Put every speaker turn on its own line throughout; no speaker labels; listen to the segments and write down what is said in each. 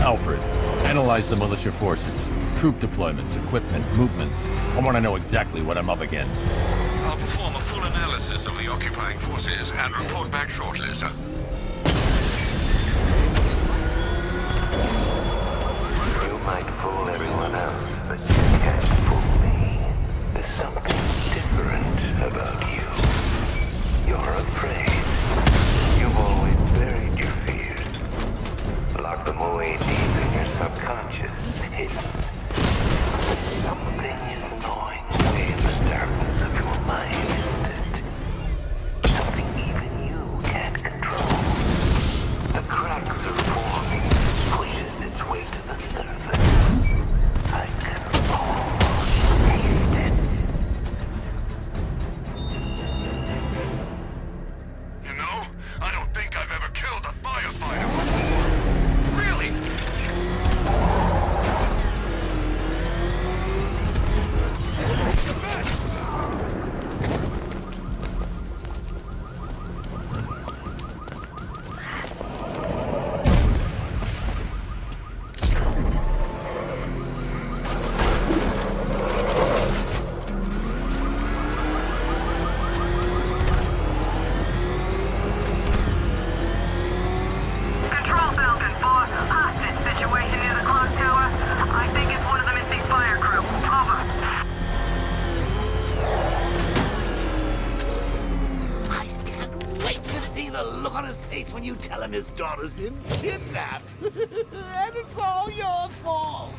Alfred, analyze the militia forces, troop deployments, equipment, movements. I want to know exactly what I'm up against.
I'll perform a full analysis of the occupying forces and report back shortly, sir.
You might fool everyone else, but you can't fool me. There's something different about you. You're afraid. You've always buried your fears. Locked them away deep in your subconscious, hidden. Something is gnawing away in the darkness of your mind, isn't it? Something even you can't control. The cracks are forming, pushes its way to the surface. I can almost taste it.
You know, I don't think I've ever killed a firefighter before. Really?
Control Falcon 4, hostage situation near the clock tower. I think it's one of the missing fire crew. Over.
I can't wait to see the look on his face when you tell him his daughter's been kidnapped. And it's all your fault.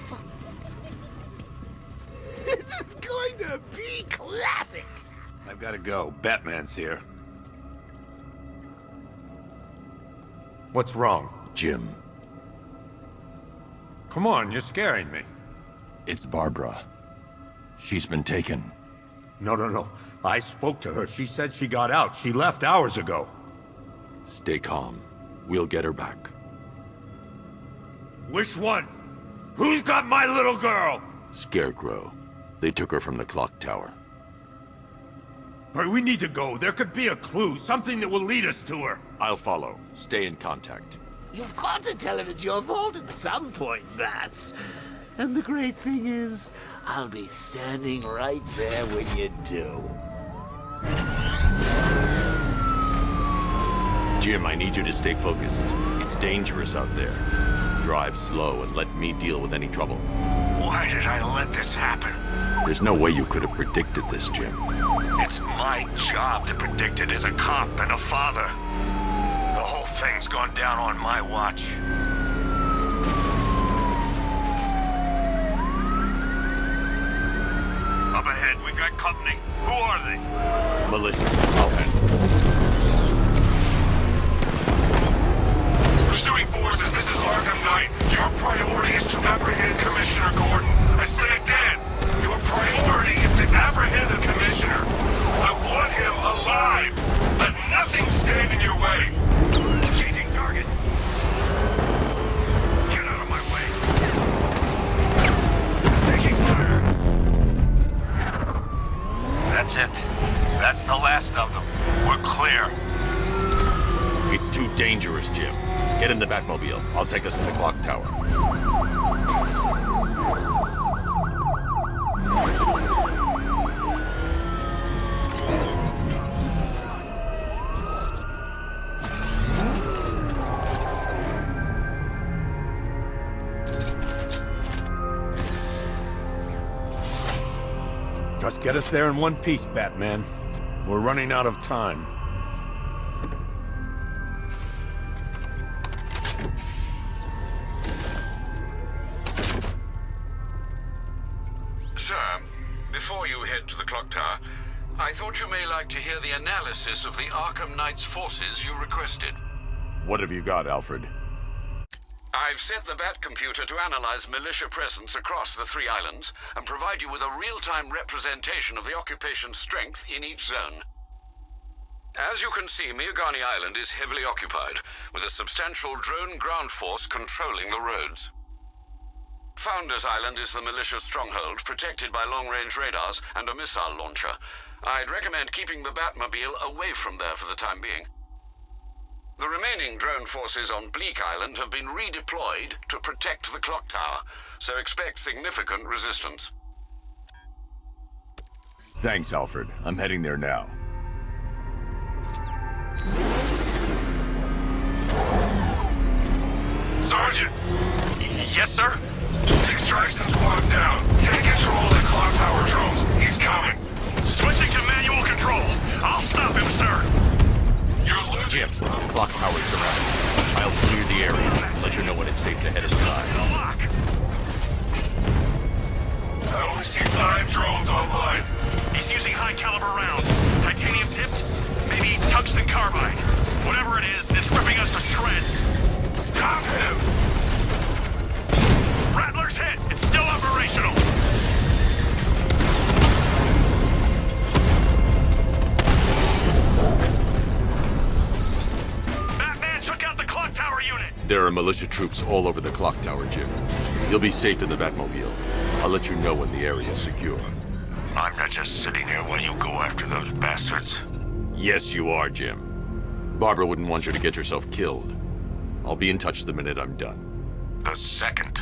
This is going to be classic.
I've got to go. Batman's here. What's wrong?
Jim,
Come on, you're scaring me.
it's Barbara. She's been taken.
No. I spoke to her. She said she got out. She left hours ago.
Stay calm. We'll get her back.
Which one? Who's got my little girl?
Scarecrow. They took her from the clock tower.
All right, we need to go. There could be a clue, something that will lead us to her.
I'll follow. Stay in contact.
You've got to tell him it's your fault at some point, Bats. And the great thing is, I'll be standing right there when you do.
Jim, I need you to stay focused. It's dangerous out there. Drive slow and let me deal with any trouble.
Why did I let this happen?
There's no way you could have predicted this, Jim.
It's my job to predict it as a cop and a father. The whole thing's gone down on my watch. Up ahead, we got company. Who are they?
Militia, I'll handle it.
Pursuing forces, this is Arkham Knight. Your priority is to apprehend Commissioner Gordon. I say again, your priority is to apprehend the Commissioner. I want him alive. Let nothing stand in your way. Changing target. Get out of my way. Taking fire. That's it. That's the last of them. We're clear.
It's too dangerous, Jim. Get in the Batmobile. I'll take us to the clock tower.
Just get us there in one piece, Batman. We're running out of time.
Sir, before you head to the clock tower, I thought you may like to hear the analysis of the Arkham Knight's forces you requested.
What have you got, Alfred?
I've set the Bat computer to analyze militia presence across the three islands and provide you with a real-time representation of the occupation's strength in each zone. As you can see, Miagani Island is heavily occupied, with a substantial drone ground force controlling the roads. Founders Island is the militia stronghold, protected by long-range radars and a missile launcher. I'd recommend keeping the Batmobile away from there for the time being. The remaining drone forces on Bleak Island have been redeployed to protect the clock tower, so expect significant resistance.
Thanks, Alfred. I'm heading there now.
Sergeant! Yes, sir? Extraction squad's down. Take control of the clock tower drones. He's coming. Switching to manual control. I'll stop him, sir. You're losing.
Jim, the clock tower's surrounded. I'll clear the area and let you know when it's safe to head inside.
The lock. I only see 5 drones online. He's using high-caliber rounds. Titanium tipped? Maybe tungsten carbide. Whatever it is, it's ripping us to shreds. Stop him! Rattler's hit! It's still operational! Batman took out the clock tower unit!
There are militia troops all over the clock tower, Jim. You'll be safe in the Batmobile. I'll let you know when the area is secure.
I'm not just sitting here while you go after those bastards.
Yes, you are, Jim. Barbara wouldn't want you to get yourself killed. I'll be in touch the minute I'm done.
The second.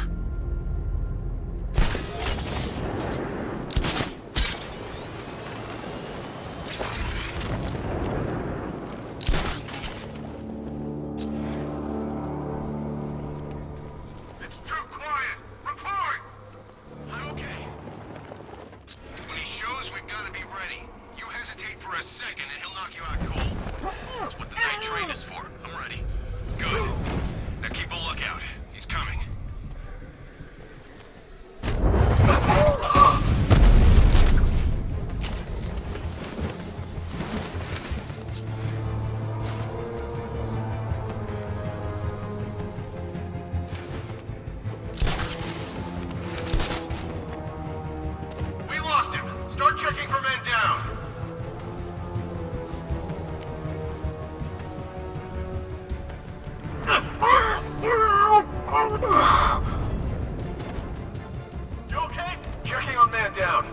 It's too quiet. Report! I'm okay. When he shows, we've got to be ready. You hesitate for a second and he'll knock you out cold. That's what the night train is for. I'm ready. Good. Now keep a lookout. He's coming. We lost him. Start checking for men down. You okay? Checking on man down.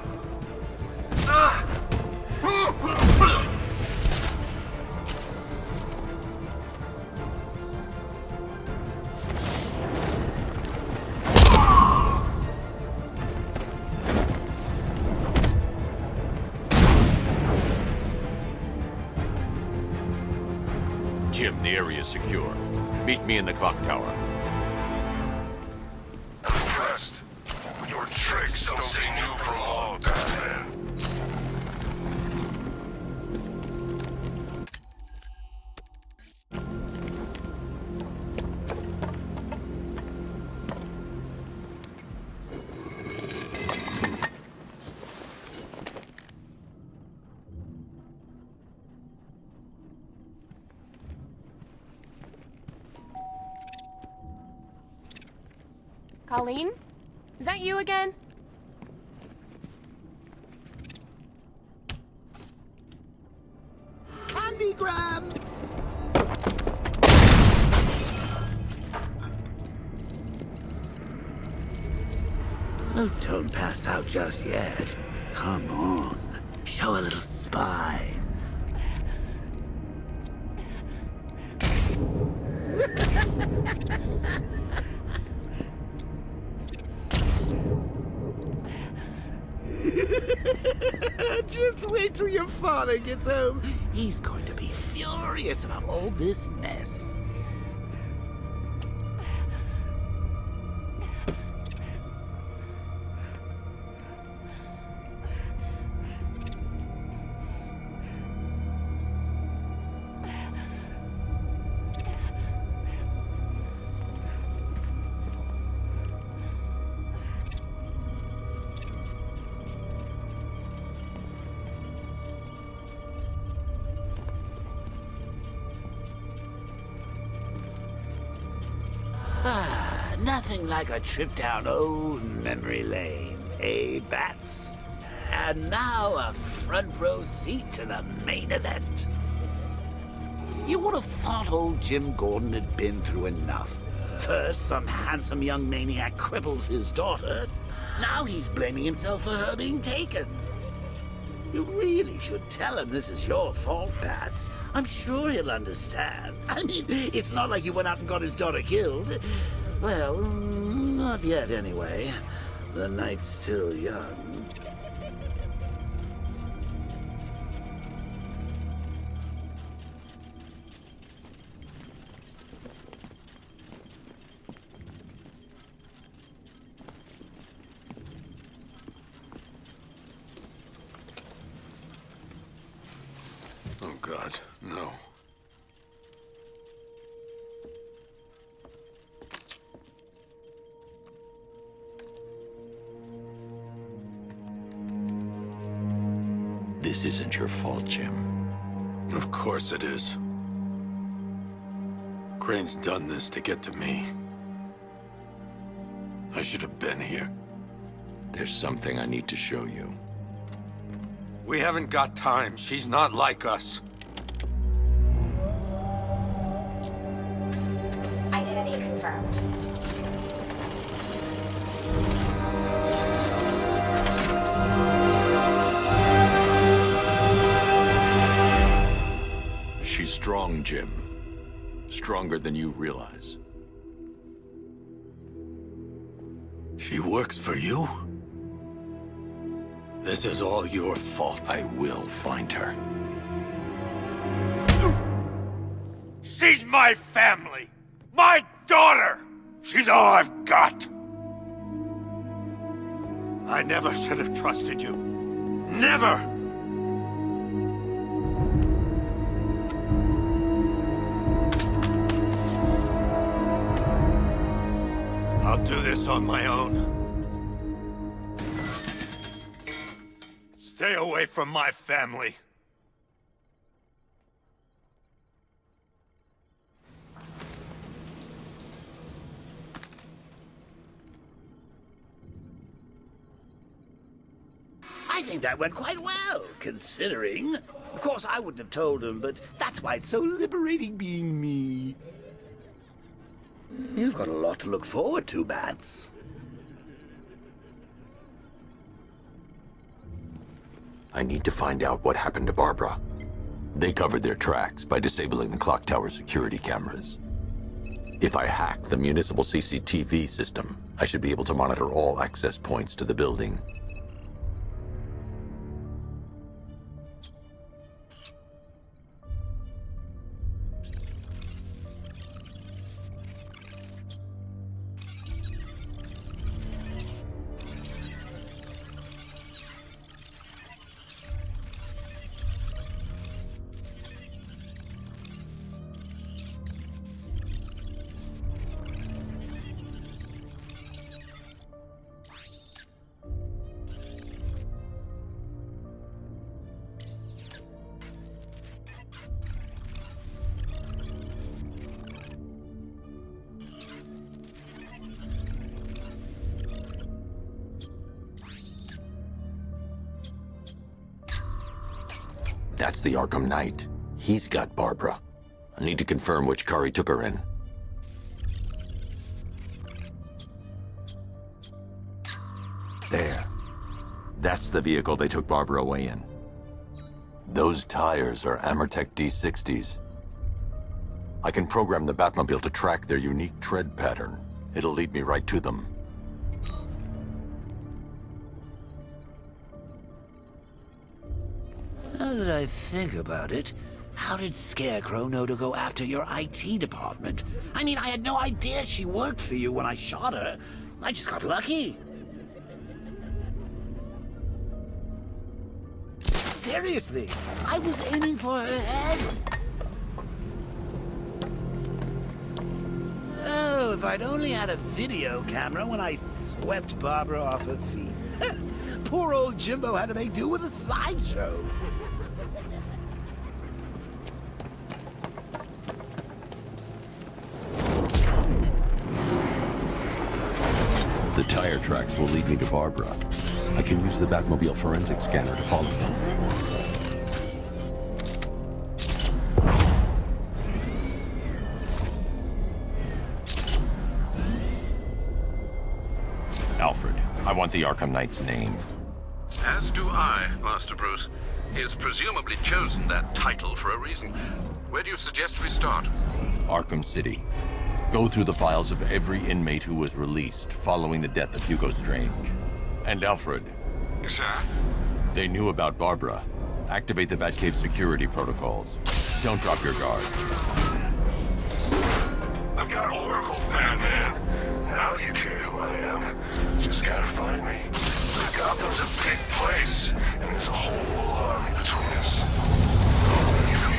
Jim, the area is secure. Meet me in the clock tower.
Impressed. Your tricks don't stay new for long, Batman.
Colleen? Is that you again?
Candy grab! Oh, don't pass out just yet. Come on. Show a little spine. Just wait till your father gets home. He's going to be furious about all this mess. Nothing like a trip down old memory lane, eh, Bats? And now a front row seat to the main event. You would have thought old Jim Gordon had been through enough. First, some handsome young maniac cripples his daughter. Now he's blaming himself for her being taken. You really should tell him this is your fault, Bats. I'm sure he'll understand. I mean, it's not like you went out and got his daughter killed. Well, not yet anyway. The night's still young.
Oh, God, no.
This isn't your fault, Jim.
Of course it is. Crane's done this to get to me. I should have been here.
There's something I need to show you.
We haven't got time. She's not like us.
Identity confirmed.
She's strong, Jim. Stronger than you realize.
She works for you? This is all your fault.
I will find her.
She's my family! My daughter! She's all I've got! I never should have trusted you. Never! I'll do this on my own. Stay away from my family.
I think that went quite well, considering. Of course, I wouldn't have told him, but that's why it's so liberating being me. You've got a lot to look forward to, Bats.
I need to find out what happened to Barbara. They covered their tracks by disabling the clock tower security cameras. If I hack the municipal CCTV system, I should be able to monitor all access points to the building. That's the Arkham Knight. He's got Barbara. I need to confirm which car he took her in. There. That's the vehicle they took Barbara away in. Those tires are Amertech D60s. I can program the Batmobile to track their unique tread pattern. It'll lead me right to them.
Now that I think about it, how did Scarecrow know to go after your IT department? I mean, I had no idea she worked for you when I shot her. I just got lucky. Seriously, I was aiming for her head. Oh, if I'd only had a video camera when I swept Barbara off her feet. Poor old Jimbo had to make do with a slideshow.
The tire tracks will lead me to Barbara. I can use the Batmobile forensic scanner to follow them.
Alfred, I want the Arkham Knight's name.
As do I, Master Bruce. He has presumably chosen that title for a reason. Where do you suggest we start?
Arkham City. Go through the files of every inmate who was released following the death of Hugo Strange. And Alfred.
Sir?
They knew about Barbara. Activate the Batcave security protocols. Don't drop your guard.
I've got Oracle's Batman. Now you care who I am. Just gotta find me. Gotham's a big place, and there's a whole army between us. I'm ready for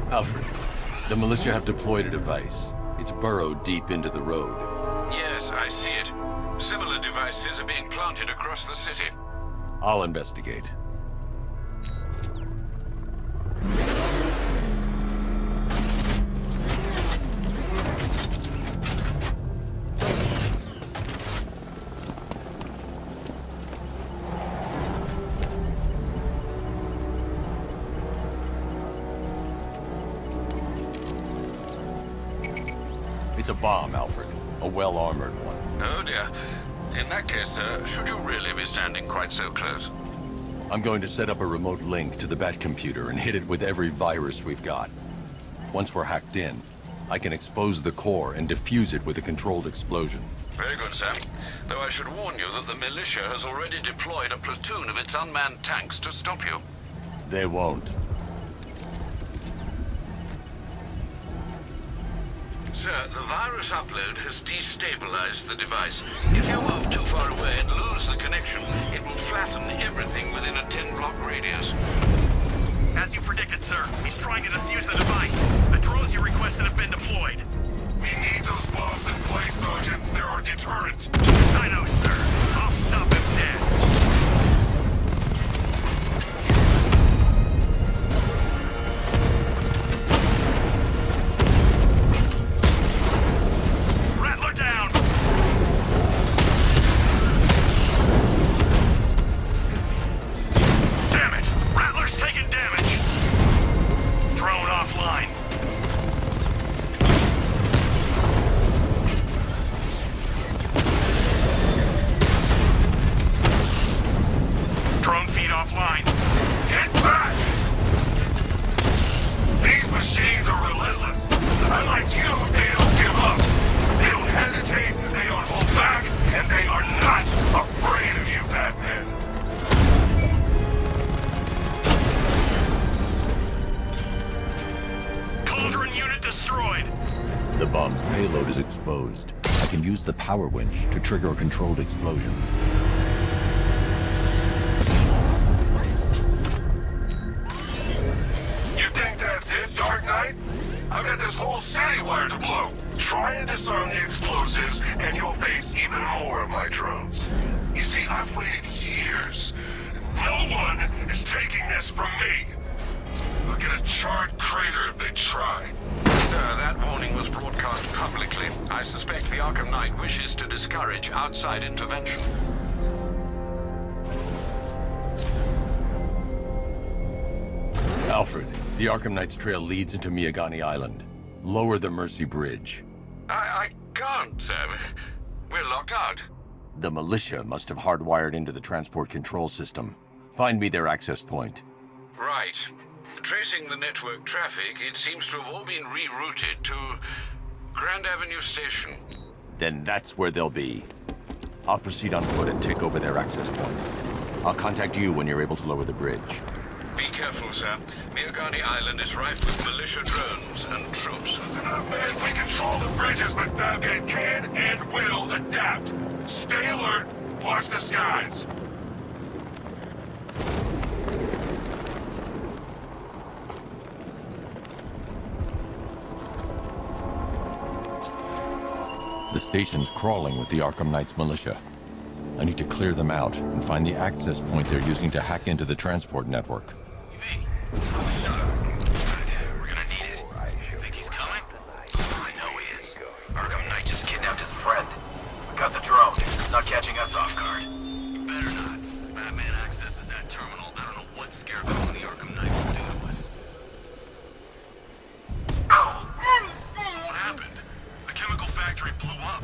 you.
Alfred, the militia have deployed a device. It's burrowed deep into the road.
Yes, I see it. Similar devices are being planted across the city.
I'll investigate. It's a bomb, Alfred. A well-armored one.
Oh dear. In that case, should you really be standing quite so close?
I'm going to set up a remote link to the Bat computer and hit it with every virus we've got. Once we're hacked in, I can expose the core and defuse it with a controlled explosion.
Very good, Sam. Though I should warn you that the militia has already deployed a platoon of its unmanned tanks to stop you.
They won't.
Sir, the virus upload has destabilized the device. If you move too far away and lose the connection, it will flatten everything within a 10-block radius.
As you predicted, sir, he's trying to defuse the device. The drones you requested have been deployed. We need those bombs in place, Sergeant. They're our deterrent. I know, sir. I'll stop him dead.
The bomb's payload is exposed. I can use the power winch to trigger a controlled explosion.
You think that's it, Dark Knight? I've got this whole city wired to blow. Try and disarm the explosives, and you'll face even more of my drones. You see, I've waited years. No one is taking this from me. They'll get a charred crater if they try.
Sir, that warning was broadcast publicly. I suspect the Arkham Knight wishes to discourage outside intervention.
Alfred, the Arkham Knight's trail leads into Miagani Island. Lower the Mercy Bridge.
I can't, sir. We're locked out.
The militia must have hardwired into the transport control system. Find me their access point.
Right. Tracing the network traffic, it seems to have all been rerouted to Grand Avenue Station.
Then that's where they'll be. I'll proceed on foot and take over their access point. I'll contact you when you're able to lower the bridge.
Be careful, sir. Miagani Island is rife with militia drones and troops.
Man, we control the bridges, but Batman can and will adapt. Stay alert. Watch the skies.
The station's crawling with the Arkham Knight's militia. I need to clear them out and find the access point they're using to hack into the transport network.
Shut up. We're gonna need it. You think he's coming? I know he is. Arkham Knight just kidnapped his friend. We got the drone. It's not catching us off guard. Better not. Batman accesses that terminal. I don't know what scarecrow the Arkham Knight will do to us. Ow! So what happened? The chemical factory blew up.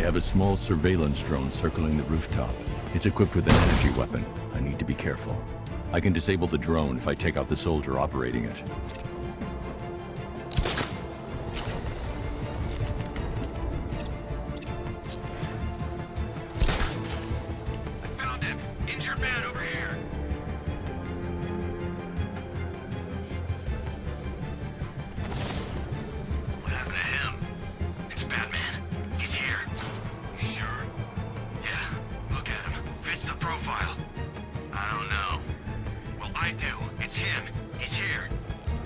have a small surveillance drone circling the rooftop. It's equipped with an energy weapon. I need to be careful. I can disable the drone if I take out the soldier operating it.
I found him. Injured man over here. What happened to him? It's Batman. He's here. You sure? Yeah, look at him. Fits the profile. I don't know. Well, I do. It's him. He's here.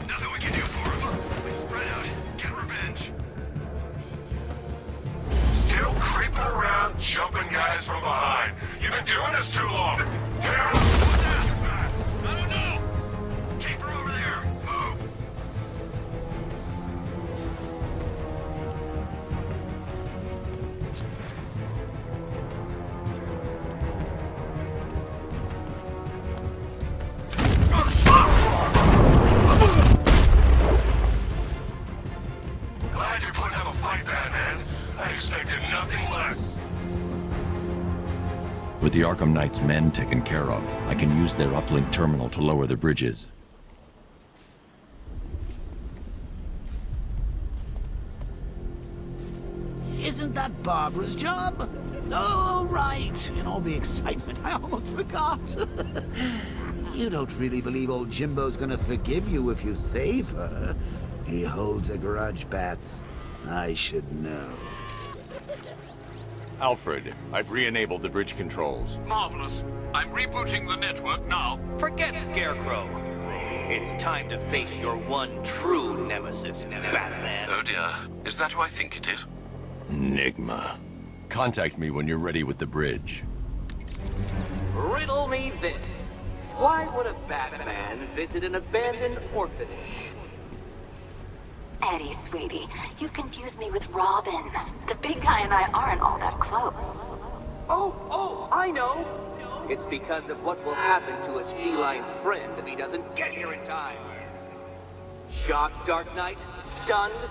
Nothing we can do for him. We spread out. Get revenge.
Still creeping around, jumping guys from behind. You've been doing this too long. Carol!
What's that? I don't know. Caper over there. Move.
Glad you're putting up a fight, Batman. I expected nothing less.
With the Arkham Knight's men taken care of, I can use their uplink terminal to lower the bridges.
Isn't that Barbara's job? Oh, right. In all the excitement, I almost forgot. You don't really believe old Jimbo's gonna forgive you if you save her. He holds a grudge, Bats. I should know.
Alfred, I've re-enabled the bridge controls.
Marvelous. I'm rebooting the network now.
Forget Scarecrow. It's time to face your one true nemesis, Batman.
Oh dear. Is that who I think it is?
Enigma. Contact me when you're ready with the bridge.
Riddle me this. Why would a Batman visit an abandoned orphanage?
Eddie, sweetie, you confused me with Robin. The big guy and I aren't all that close.
Oh, I know. It's because of what will happen to his feline friend if he doesn't get here in time. Shocked, Dark Knight? Stunned?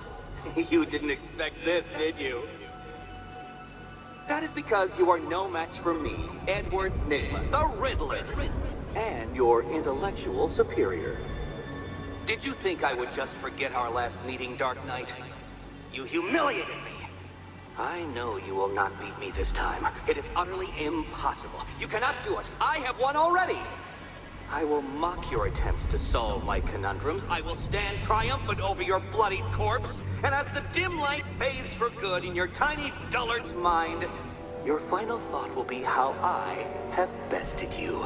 You didn't expect this, did you? That is because you are no match for me, Edward Nygma, the Riddler, and your intellectual superior. Did you think I would just forget our last meeting, Dark Knight? You humiliated me. I know you will not beat me this time. It is utterly impossible. You cannot do it. I have won already. I will mock your attempts to solve my conundrums. I will stand triumphant over your bloodied corpse. And as the dim light fades for good in your tiny dullard's mind, your final thought will be how I have bested you.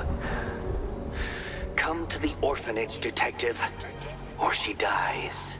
Come to the orphanage, detective, or she dies.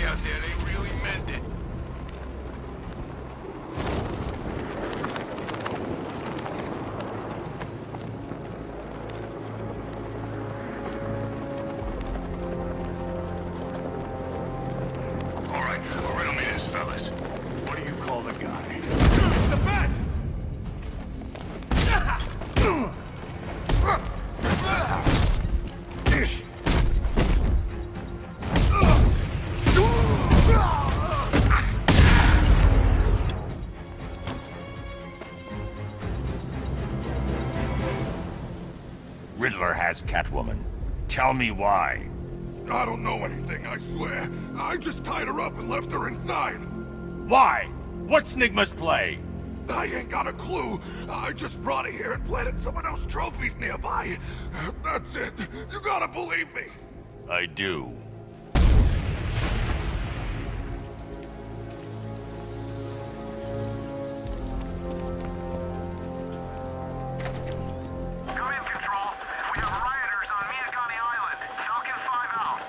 Out there, they really meant it. All right, riddle me this, fellas.
What do you call the guy? The bat!
Riddler has Catwoman. Tell me why.
I don't know anything, I swear. I just tied her up and left her inside.
Why? What's Nygma's play?
I ain't got a clue. I just brought her here and planted someone else's trophies nearby. That's it. You gotta believe me.
I do.
Come in, Control. We have rioters on Miagani Island. Falcon 5 out.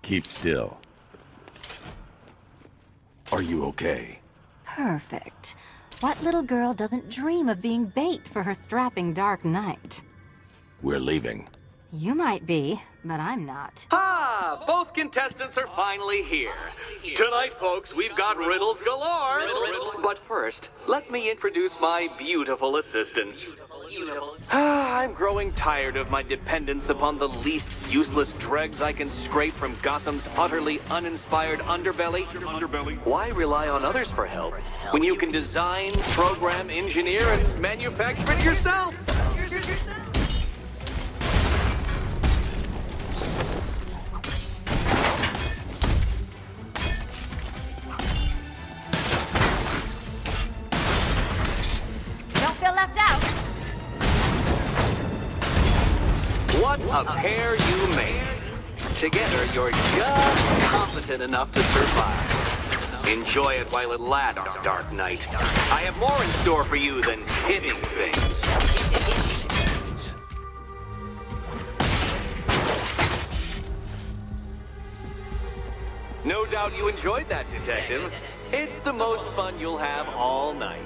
Keep still.
Are you okay?
Perfect. What little girl doesn't dream of being bait for her strapping Dark Knight?
We're leaving.
You might be, but I'm not.
Ah, both contestants are finally here. Tonight, folks, we've got riddles galore. But first, let me introduce my beautiful assistants. I'm growing tired of my dependence upon the least useless dregs I can scrape from Gotham's utterly uninspired underbelly. Why rely on others for help when you can design, program, engineer, and manufacture it yourself?
Don't feel left out.
What a pair you made. Together, you're just competent enough to survive. Enjoy it while it lasts, Dark Knight. I have more in store for you than hitting things. No doubt you enjoyed that, Detective. It's the most fun you'll have all night.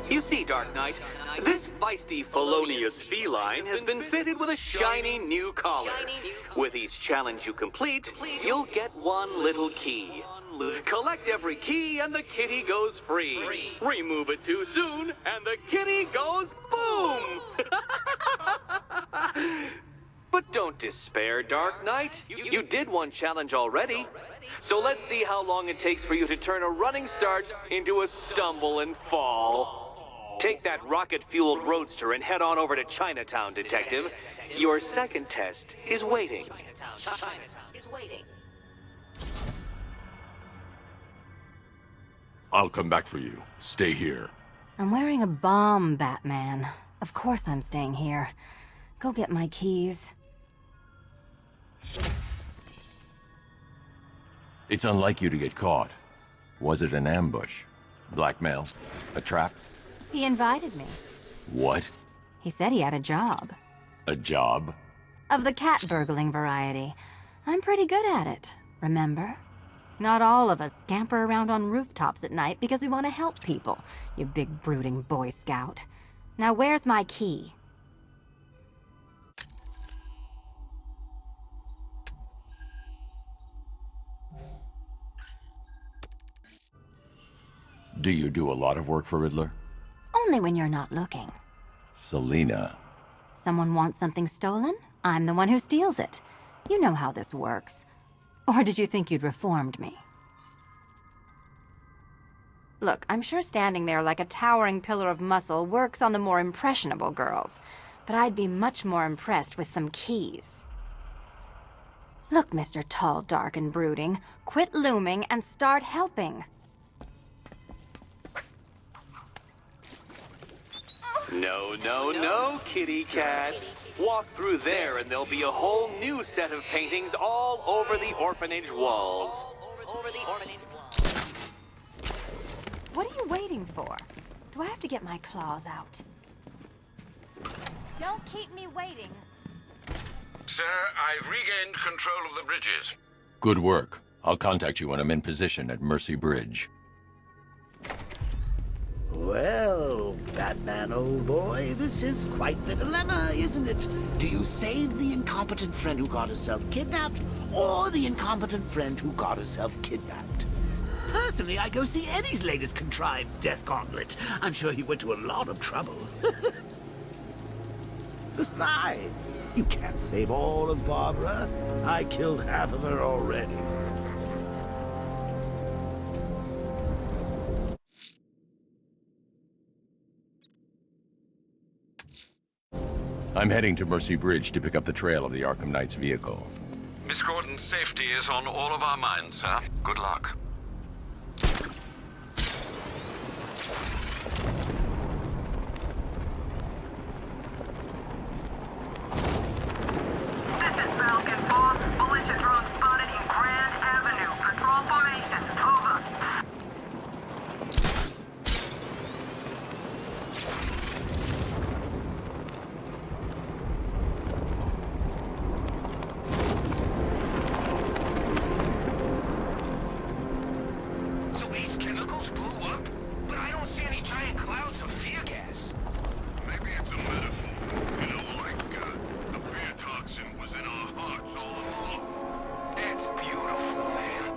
You see, Dark Knight, this feisty, felonious feline has been fitted with a shiny new collar. With each challenge you complete, you'll get one little key. Collect every key and the kitty goes free. Remove it too soon and the kitty goes boom! But don't despair, Dark Knight. You did one challenge already. So let's see how long it takes for you to turn a running start into a stumble and fall. Take that rocket-fueled roadster and head on over to Chinatown, Detective. Your second test is waiting.
I'll come back for you. Stay here.
I'm wearing a bomb, Batman. Of course I'm staying here. Go get my keys.
It's unlike you to get caught. Was it an ambush? Blackmail? A trap?
He invited me.
What?
He said he had a job.
A job?
Of the cat burgling variety. I'm pretty good at it, remember? Not all of us scamper around on rooftops at night because we want to help people, you big brooding Boy Scout. Now where's my key?
Do you do a lot of work for Riddler?
Only when you're not looking.
Selina.
Someone wants something stolen? I'm the one who steals it. You know how this works. Or did you think you'd reformed me? Look, I'm sure standing there like a towering pillar of muscle works on the more impressionable girls, but I'd be much more impressed with some keys. Look, Mr. Tall, Dark, and Brooding, quit looming and start helping.
No, no, no, kitty cat. Walk through there and there'll be a whole new set of paintings all over the orphanage walls.
What are you waiting for? Do I have to get my claws out? Don't keep me waiting.
Sir, I've regained control of the bridges.
Good work. I'll contact you when I'm in position at Mercy Bridge.
Well, Batman, old boy, this is quite the dilemma, isn't it? Do you save the incompetent friend who got herself kidnapped, or the incompetent friend who got herself kidnapped? Personally, I go see Eddie's latest contrived death gauntlet. I'm sure he went to a lot of trouble. Besides, you can't save all of Barbara. I killed half of her already.
I'm heading to Mercy Bridge to pick up the trail of the Arkham Knight's vehicle.
Miss Gordon's safety is on all of our minds, sir. Good luck.
This is Falcon 4. Militia drone spotted in Grand Avenue. Patrol formation. Over.
this.
Maybe it's a metaphor. You know, like, the fear toxin was in our hearts all along. That's beautiful, man.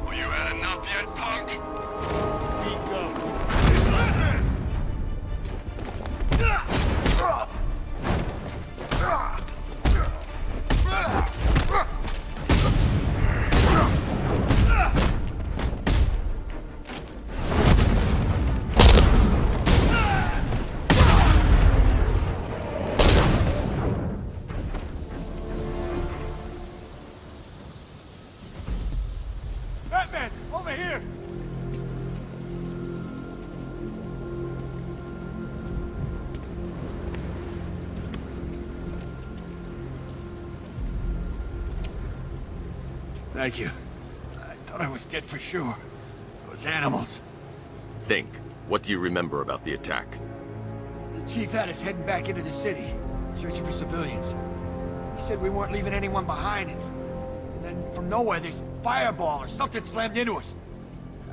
Well, you had enough yet, punk?
Speak up.
Batman, over here!
Thank you. I thought I was dead for sure. Those animals.
Think. What do you remember about the attack?
The chief had us heading back into the city, searching for civilians. He said we weren't leaving anyone behind. And then from nowhere, this fireball or something slammed into us.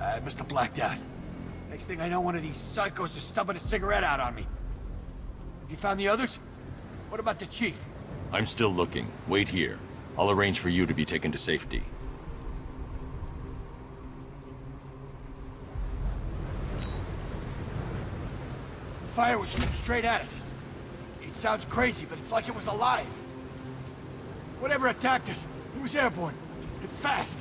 I must have blacked out. Next thing I know, one of these psychos is stubbing a cigarette out on me. Have you found the others? What about the chief?
I'm still looking. Wait here. I'll arrange for you to be taken to safety.
The fire was shooting straight at us. It sounds crazy, but it's like it was alive. Whatever attacked us, it was airborne. And fast.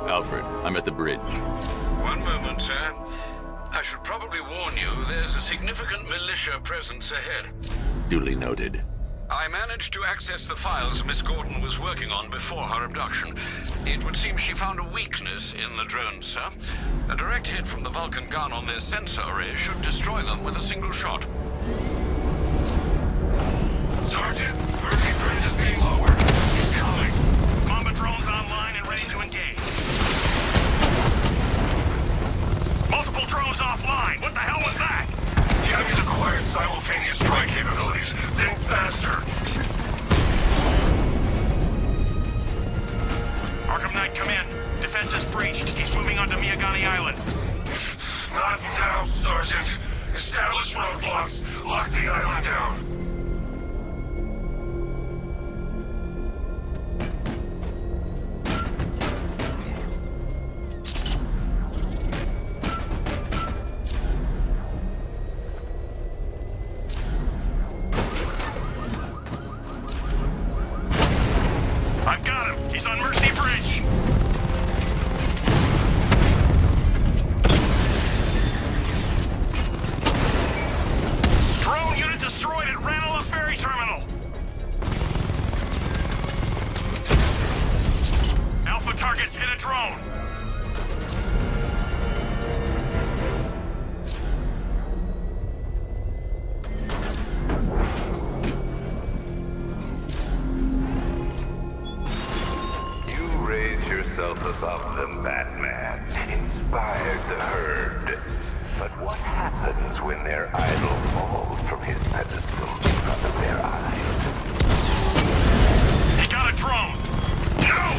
Alfred, I'm at the bridge.
One moment, sir. I should probably warn you, there's a significant militia presence ahead.
Duly noted.
I managed to access the files Miss Gordon was working on before her abduction. It would seem she found a weakness in the drones, sir. A direct hit from the Vulcan gun on their sensor array should destroy them with a single shot.
Sergeant, Mercy Bridge is being lowered. He's coming. Mamba drones online and ready to engage. Multiple drones offline. What the hell was that? The enemy's acquired simultaneous strike capabilities. Think faster. Arkham Knight, come in. Defense is breached. He's moving onto Miagani Island. Not now, Sergeant. Establish roadblocks. Lock the island down. I've got him. He's on Mercy Bridge. Drone unit destroyed at Ranelagh Ferry Terminal. Alpha targets hit a drone.
You raise yourself above them, Batman. Inspired the herd. But what happens when their idol falls from his pedestal in front of their eyes?
He got a drone. No!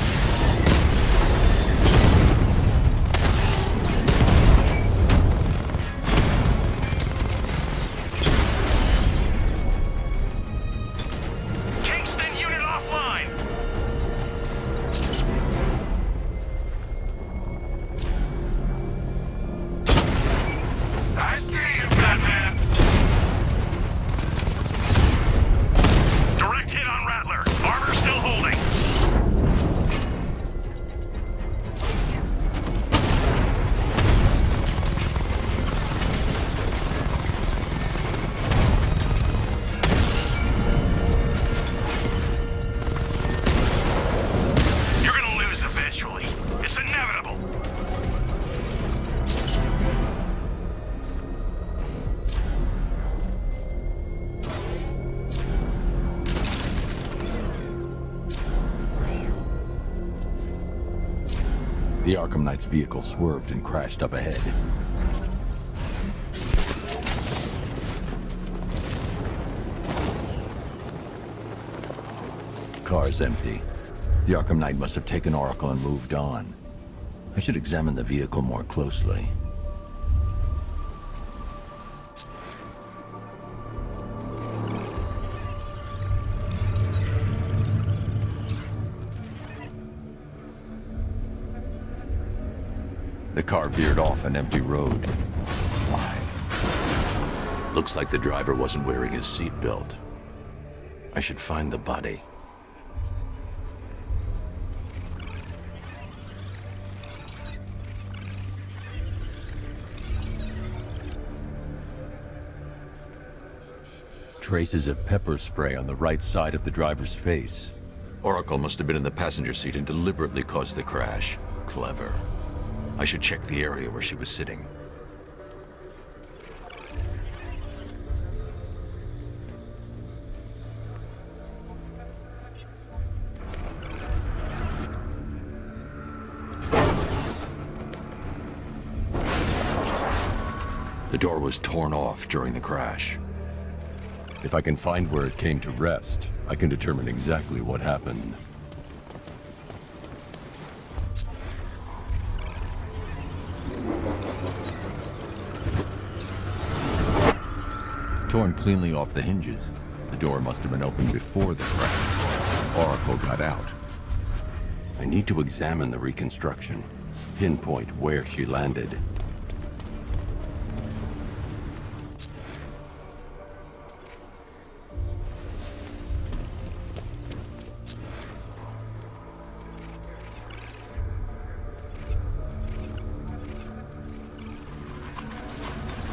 Kingston unit offline. I see you, Batman.
The Arkham Knight's vehicle swerved and crashed up ahead. Car's empty. The Arkham Knight must have taken Oracle and moved on. I should examine the vehicle more closely. The car veered off an empty road. Why? Looks like the driver wasn't wearing his seatbelt. I should find the body. Traces of pepper spray on the right side of the driver's face. Oracle must have been in the passenger seat and deliberately caused the crash. Clever. I should check the area where she was sitting. The door was torn off during the crash. If I can find where it came to rest, I can determine exactly what happened. Torn cleanly off the hinges. The door must have been opened before the crash. Oracle got out. I need to examine the reconstruction, pinpoint where she landed.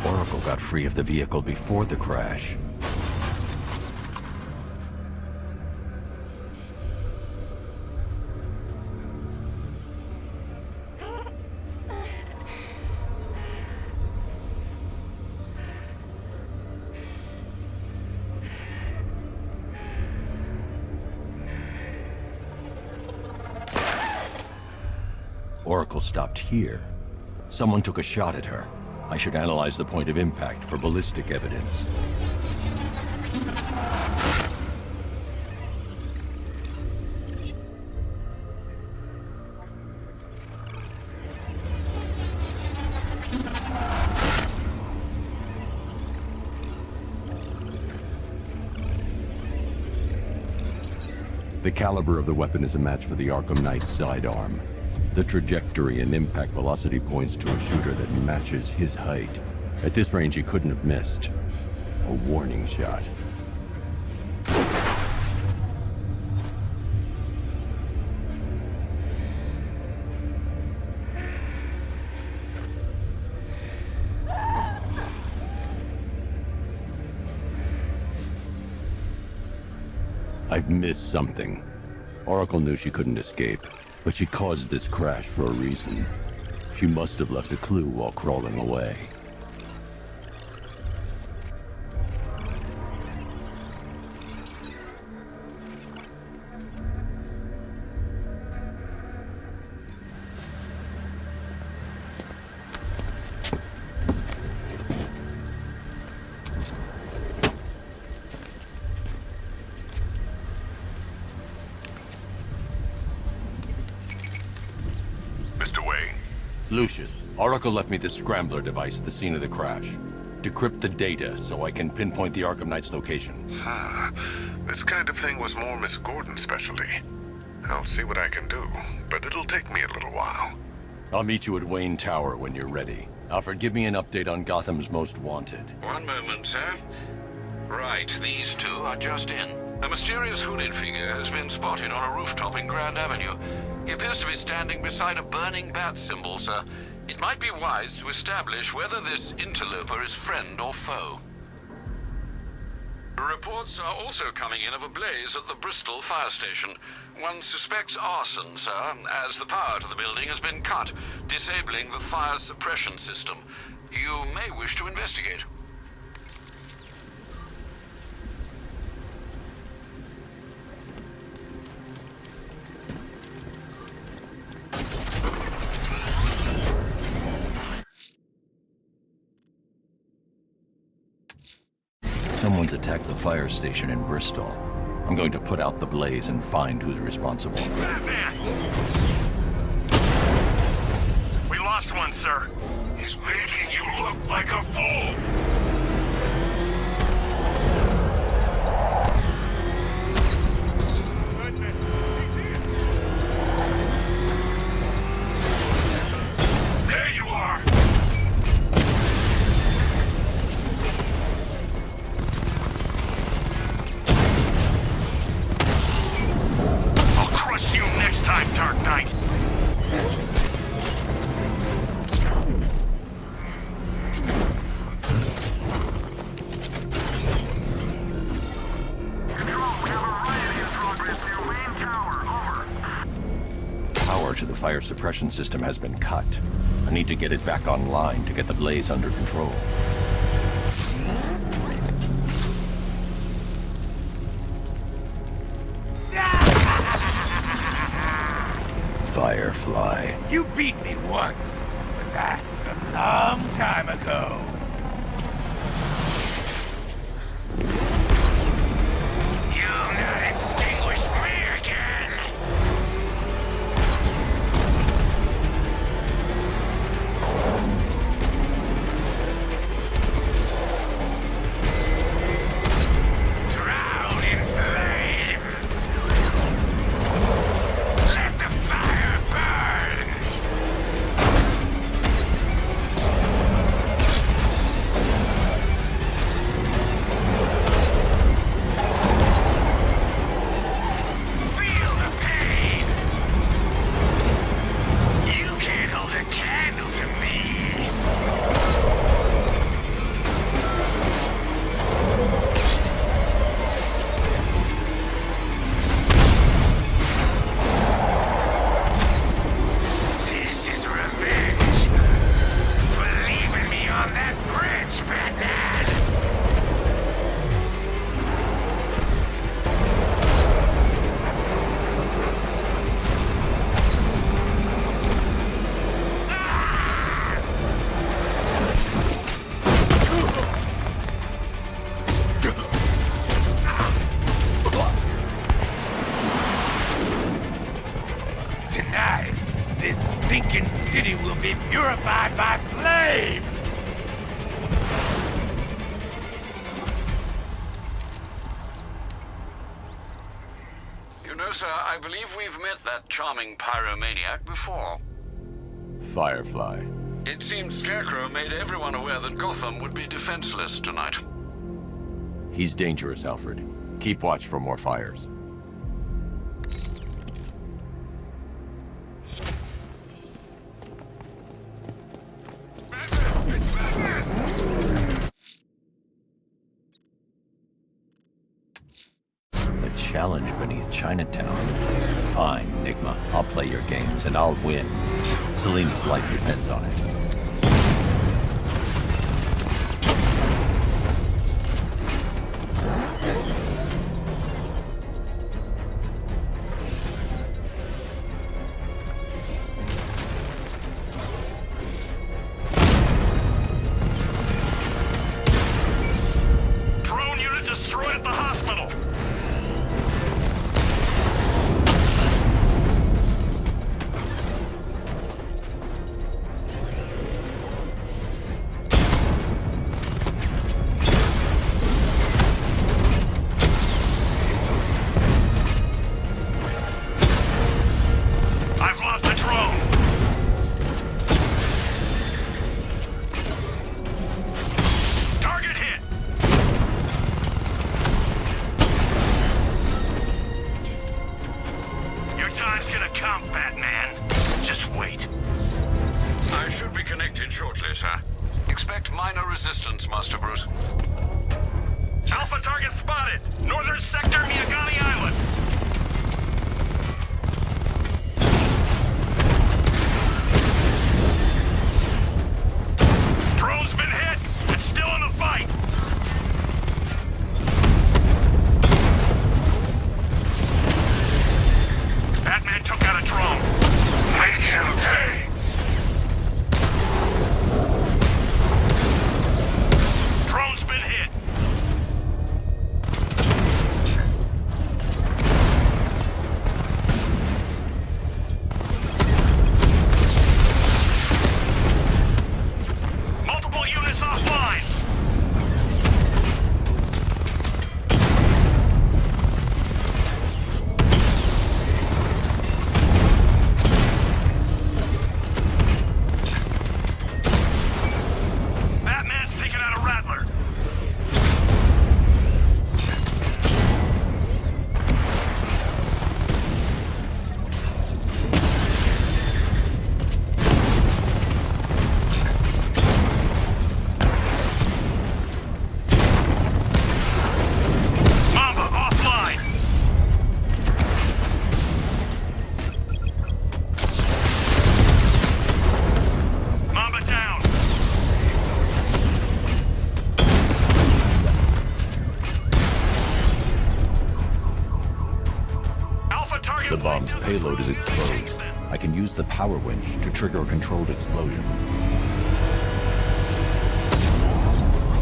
Oracle got free of the vehicle before the crash. Oracle stopped here. Someone took a shot at her. I should analyze the point of impact for ballistic evidence. The caliber of the weapon is a match for the Arkham Knight's sidearm. The trajectory and impact velocity points to a shooter that matches his height. At this range, he couldn't have missed. A warning shot. I've missed something. Oracle knew she couldn't escape. But she caused this crash for a reason. She must have left a clue while crawling away. Lucius, Oracle left me the scrambler device at the scene of the crash. Decrypt the data so I can pinpoint the Arkham Knight's location.
This kind of thing was more Miss Gordon's specialty. I'll see what I can do, but it'll take me a little while.
I'll meet you at Wayne Tower when you're ready. Alfred, give me an update on Gotham's Most Wanted.
One moment, sir. Right, these two are just in. A mysterious hooded figure has been spotted on a rooftop in Grand Avenue. He appears to be standing beside a burning bat symbol, sir. It might be wise to establish whether this interloper is friend or foe. Reports are also coming in of a blaze at the Bristol fire station. One suspects arson, sir, as the power to the building has been cut, disabling the fire suppression system. You may wish to investigate.
Someone's attacked the fire station in Bristol. I'm going to put out the blaze and find who's responsible.
Batman! We lost one, sir.
He's making you look like a fool! There you are!
I'll crush you next time, Dark Knight!
Power to the fire suppression system has been cut. I need to get it back online to get the blaze under control. Firefly.
You beat me once, but that was a long time ago. You'll not extinguish me again! Drown in flames! Let the fire burn! Feel the pain! You can't hold a candle to me! This is revenge for leaving me on that bridge, Batman! Tonight, this stinking city will be purified by flames!
You know, sir, I believe we've met that charming pyromaniac before.
Firefly.
It seems Scarecrow made everyone aware that Gotham would be defenseless tonight.
He's dangerous, Alfred. Keep watch for more fires. The challenge beneath Chinatown. Fine, Enigma. I'll play your games, and I'll win. Selena's life depends on it.
Drone unit destroyed at the hospital! I've lost the drone! Target hit! Your time's gonna come, Batman. Just wait.
I should be connected shortly, sir. Expect minor resistance, Master Bruce.
Alpha target spotted! Northern sector, Miagani Island! Drone's been hit! It's still in the fight! Batman took out a drone.
Make him pay!
Drone's been hit.
payload is exposed, I can use the power winch to trigger a controlled explosion.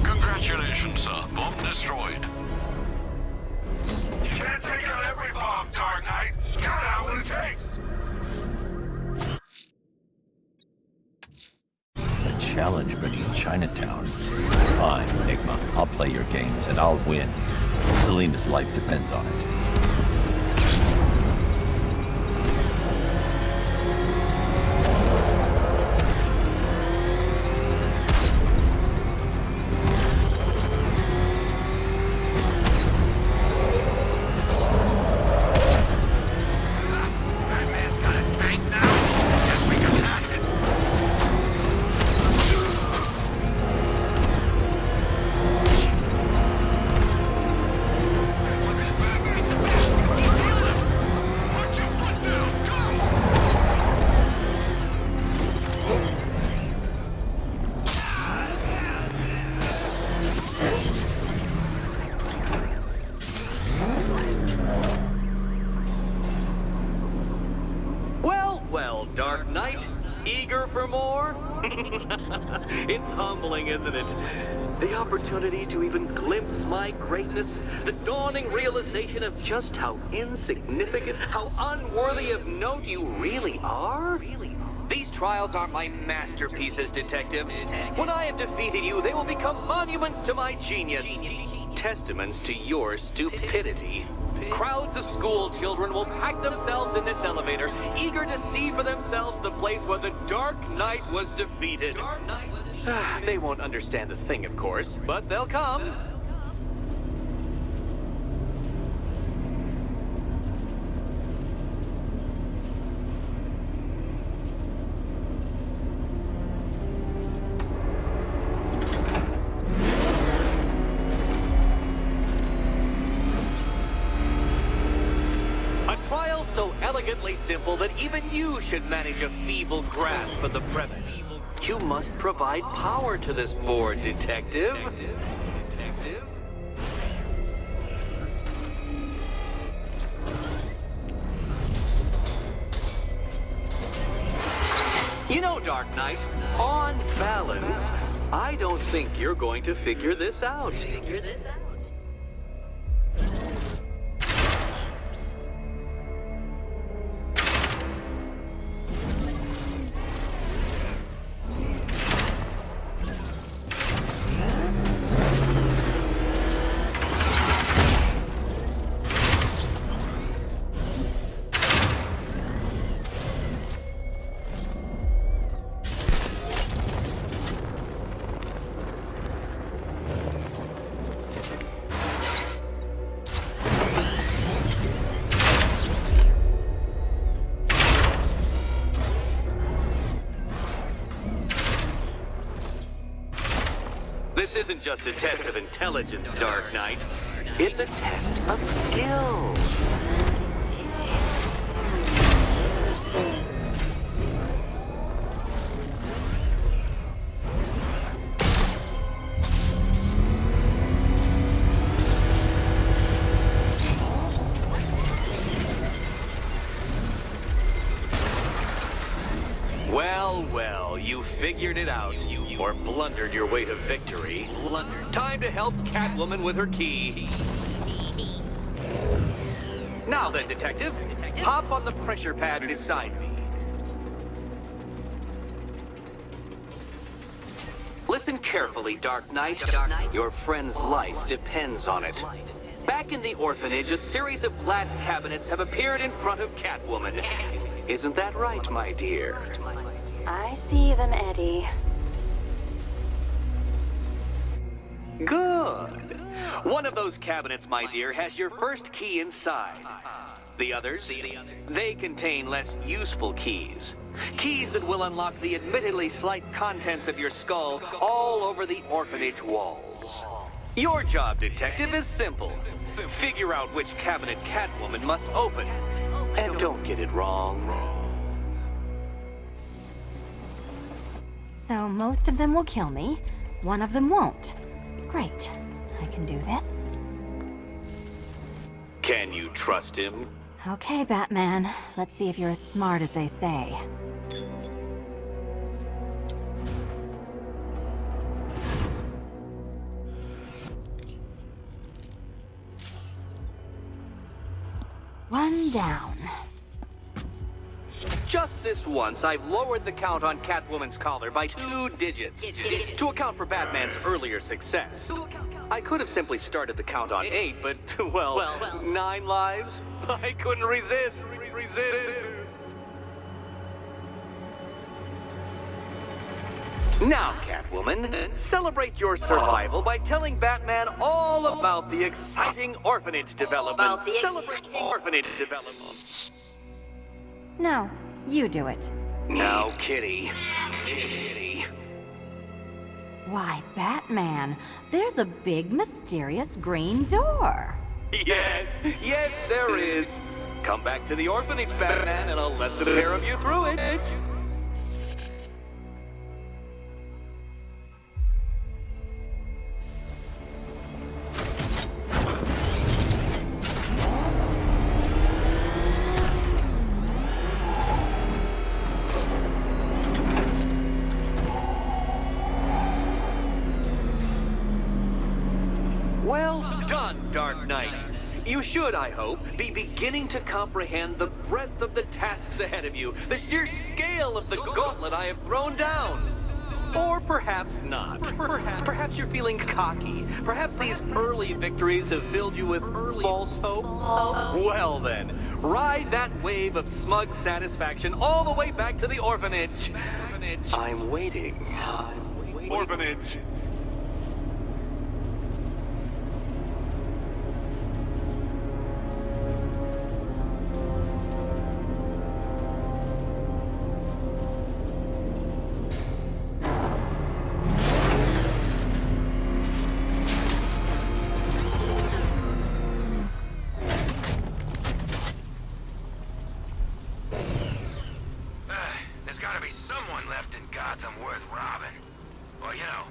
Congratulations, sir. Bomb destroyed.
You can't take out every bomb, Dark Knight. Count out what it takes.
A challenge beneath Chinatown. Fine, Enigma. I'll play your games and I'll win. Selena's life depends on it.
Well, Dark Knight, eager for more? It's humbling, isn't it? The opportunity to even glimpse my greatness, the dawning realization of just how insignificant, how unworthy of note you really are? These trials are my masterpieces, Detective. When I have defeated you, they will become monuments to my genius. Testaments to your stupidity. Crowds of school children will pack themselves in this elevator, eager to see for themselves the place where the Dark Knight was defeated. They won't understand a thing, of course, but they'll come. So elegantly simple that even you should manage a feeble grasp of the premise. You must provide power to this board, Detective. You know, Dark Knight, on balance, I don't think you're going to figure this out. This isn't just a test of intelligence, Dark Knight. It's a test of skill. Well, you figured it out. Or blundered your way to victory. Time to help Catwoman with her key. Now then, Detective, hop on the pressure pad beside me. Listen carefully, Dark Knight. Your friend's life depends on it. Back in the orphanage, a series of glass cabinets have appeared in front of Catwoman. Isn't that right, my dear?
I see them, Eddie.
Good. One of those cabinets, my dear, has your first key inside. The others, they contain less useful keys. Keys that will unlock the admittedly slight contents of your skull all over the orphanage walls. Your job, Detective, is simple. Figure out which cabinet Catwoman must open. And don't get it wrong.
So most of them will kill me. One of them won't. Great. I can do this.
Can you trust him?
Okay, Batman. Let's see if you're as smart as they say. One down.
Just this once, I've lowered the count on Catwoman's collar by 2 digits to account for Batman's earlier success. I could have simply started the count on 8, but, well, 9 lives? I couldn't resist. Now, Catwoman, celebrate your survival by telling Batman all about the exciting orphanage development. Celebrate orphanage development.
No, you do it.
Now, Kitty. Kitty.
Why, Batman, there's a big, mysterious green door.
Yes, there is. Come back to the orphanage, Batman, and I'll let the pair of you through it. Well done, Dark Knight. You should, I hope, be beginning to comprehend the breadth of the tasks ahead of you, the sheer scale of the gauntlet I have thrown down. Or perhaps not. Perhaps you're feeling cocky. Perhaps these early victories have filled you with false hope. Well then, ride that wave of smug satisfaction all the way back to the orphanage. I'm waiting.
Orphanage.
There's gotta be someone left in Gotham worth robbing. Well, you know,